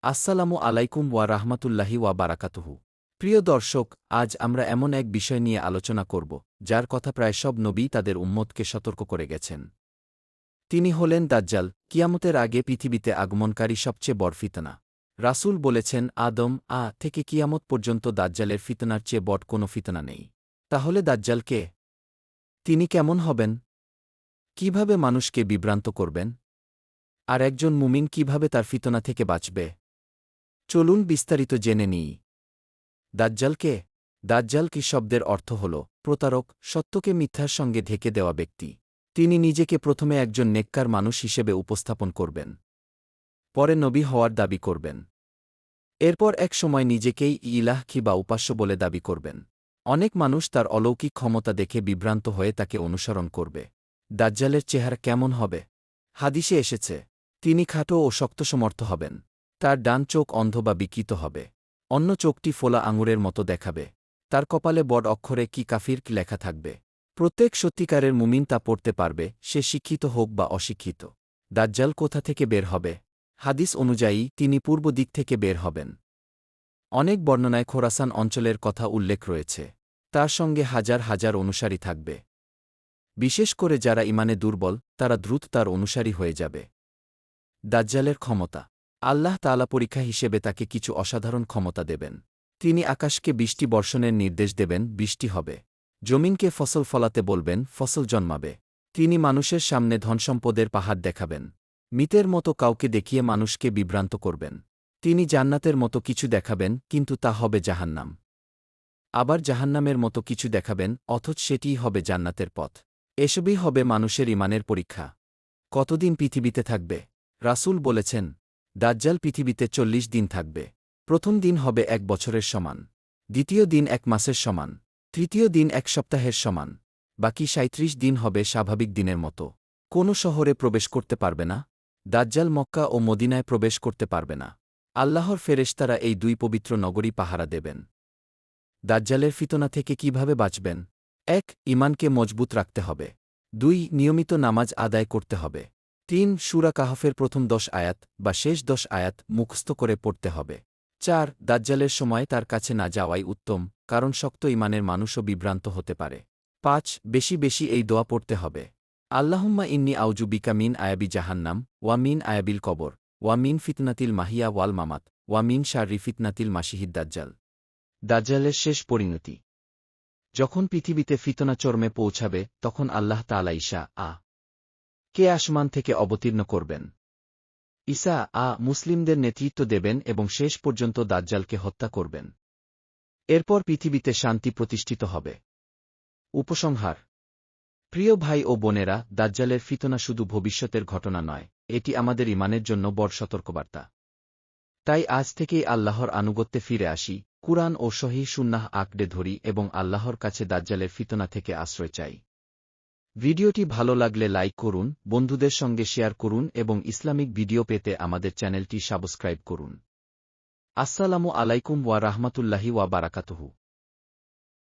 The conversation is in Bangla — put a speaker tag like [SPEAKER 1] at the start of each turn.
[SPEAKER 1] আসসালামু আলাইকুম ওয়া রাহমাতুল্লাহি ওয়া বারাকাতুহু। প্রিয় দর্শক, আজ আমরা এমন এক বিষয় নিয়ে আলোচনা করব, যার কথা প্রায় সব নবী তাদের উম্মতকে সতর্ক করে গেছেন। তিনি হলেন দাজ্জাল, কিয়ামতের আগে পৃথিবীতে আগমনকারী সবচেয়ে বড় ফিতনা। রাসূল বলেছেন, আদম থেকে কিয়ামত পর্যন্ত দাজ্জালের ফিতনার চেয়ে বড় কোনো ফিতনা নেই। তাহলে দাজ্জাল কে? তিনি কেমন হবেন? কিভাবে মানুষকে বিভ্রান্ত করবেন? আর একজন মুমিন কিভাবে তার ফিতনা থেকে বাঁচবে? চলুন বিস্তারিত জেনে নিই। দাজ্জাল কে? দাজ্জাল কি শব্দের অর্থ হল প্রতারক, সত্যকে মিথ্যার সঙ্গে ঢেকে দেওয়া ব্যক্তি। তিনি নিজেকে প্রথমে একজন নেককার মানুষ হিসেবে উপস্থাপন করবেন, পরে নবী হওয়ার দাবি করবেন, এরপর এক সময় নিজেকেই ইলাহ বা উপাস্য বলে দাবি করবেন। অনেক মানুষ তার অলৌকিক ক্ষমতা দেখে বিভ্রান্ত হয়ে তাকে অনুসরণ করবে। দাজ্জালের চেহারা কেমন হবে? হাদিসে এসেছে, তিনি খাটো ও শক্তসমর্থ হবেন। তার ডান চোখ অন্ধ বা বিকৃত হবে, অন্য চোখটি ফোলা আঙুরের মতো দেখাবে। তার কপালে বড় অক্ষরে কি কাফির লেখা থাকবে। প্রত্যেক সত্যিকারের মুমিন তা পড়তে পারবে, সে শিক্ষিত হোক বা অশিক্ষিত। দাজ্জাল কোথা থেকে বের হবে? হাদিস অনুযায়ী তিনি পূর্ব দিক থেকে বের হবেন। অনেক বর্ণনায় খোরাসান অঞ্চলের কথা উল্লেখ রয়েছে। তার সঙ্গে হাজার হাজার অনুসারী থাকবে। বিশেষ করে যারা ইমানে দুর্বল, তারা দ্রুত তার অনুসারী হয়ে যাবে। দাজ্জালের ক্ষমতা। আল্লাহ তাআলা পরীক্ষা হিসেবে তাকে কিছু অসাধারণ ক্ষমতা দেবেন। তিনি আকাশকে বৃষ্টি বর্ষণের নির্দেশ দেবেন, বৃষ্টি হবে। জমিনকে ফসল ফলাতে বলবেন, ফসল জন্মাবে। তিনি মানুষের সামনে ধনসম্পদের পাহাড় দেখাবেন। মিতের মতো কাউকে দেখিয়ে মানুষকে বিভ্রান্ত করবেন। তিনি জান্নাতের মতো কিছু দেখাবেন, কিন্তু তা হবে জাহান্নাম। আবার জাহান্নামের মতো কিছু দেখাবেন, অথচ সেটিই হবে জান্নাতের পথ। এসবই হবে মানুষের ঈমানের পরীক্ষা। কতদিন পৃথিবীতে থাকবে? রাসূল বলেছেন, দাজ্জাল পৃথিবীতে ৪০ দিন থাকবে। প্রথম দিন হবে ১ বছরের সমান, দ্বিতীয় দিন ১ মাসের সমান, তৃতীয় দিন ১ সপ্তাহের সমান, বাকি ৩৭ দিন হবে স্বাভাবিক দিনের মতো। কোনো শহরে প্রবেশ করতে পারবে না। দাজ্জাল মক্কা ও মদিনায় প্রবেশ করতে পারবে না। আল্লাহর ফেরেশতারা এই দুই পবিত্র নগরী পাহারা দেবেন। দাজ্জালের ফিতনা থেকে কিভাবে বাঁচবেন? ১. ঈমানকে মজবুত রাখতে হবে। ২. নিয়মিত নামাজ আদায় করতে হবে। ৩. সূরা কাহফের প্রথম ১০ আয়াত বা শেষ ১০ আয়াত মুখস্থ করে পড়তে হবে। ৪. দাজ্জালের সময় তার কাছে না যাওয়াই উত্তম, কারণ শক্ত ঈমানের মানুষও বিভ্রান্ত হতে পারে। ৫. বেশি বেশি এই দোয়া পড়তে হবে। আল্লাহুম্মা ইন্নী আউযু বিকা মিন আযাবি জাহান্নাম, ওয়া মিন আযাবিল কবর, ওয়া মিন ফিতনাতিল মাহিয়া ওয়াল মামাত, ওয়া মিন শাররি ফিতনাতিল মাসিহিদ দাজ্জাল। দাজ্জালের শেষ পরিণতি। যখন পৃথিবীতে ফিতনা চরমে পৌঁছাবে, তখন আল্লাহ তাআলা ঈসা কে আসমান থেকে অবতীর্ণ করবেন। ঈসা মুসলিমদের নেতৃত্ব দেবেন এবং শেষ পর্যন্ত দাজ্জালকে হত্যা করবেন। এরপর পৃথিবীতে শান্তি প্রতিষ্ঠিত হবে। উপসংহার। প্রিয় ভাই ও বোনেরা, দাজ্জালের ফিতনা শুধু ভবিষ্যতের ঘটনা নয়, এটি আমাদের ঈমানের জন্য বড় সতর্কবার্তা। তাই আজ থেকেই আল্লাহর আনুগত্যে ফিরে আসি, কুরআন ও সহিহ সুন্নাহ আঁকড়ে ধরি এবং আল্লাহর কাছে দাজ্জালের ফিতনা থেকে আশ্রয় চাই। ভিডিওটি ভালো লাগলে লাইক করুন, বন্ধুদের সঙ্গে শেয়ার করুন এবং ইসলামিক ভিডিও পেতে আমাদের চ্যানেলটি সাবস্ক্রাইব করুন। আসসালামু আলাইকুম ওয়া রাহমাতুল্লাহি ওয়া বারাকাতুহু।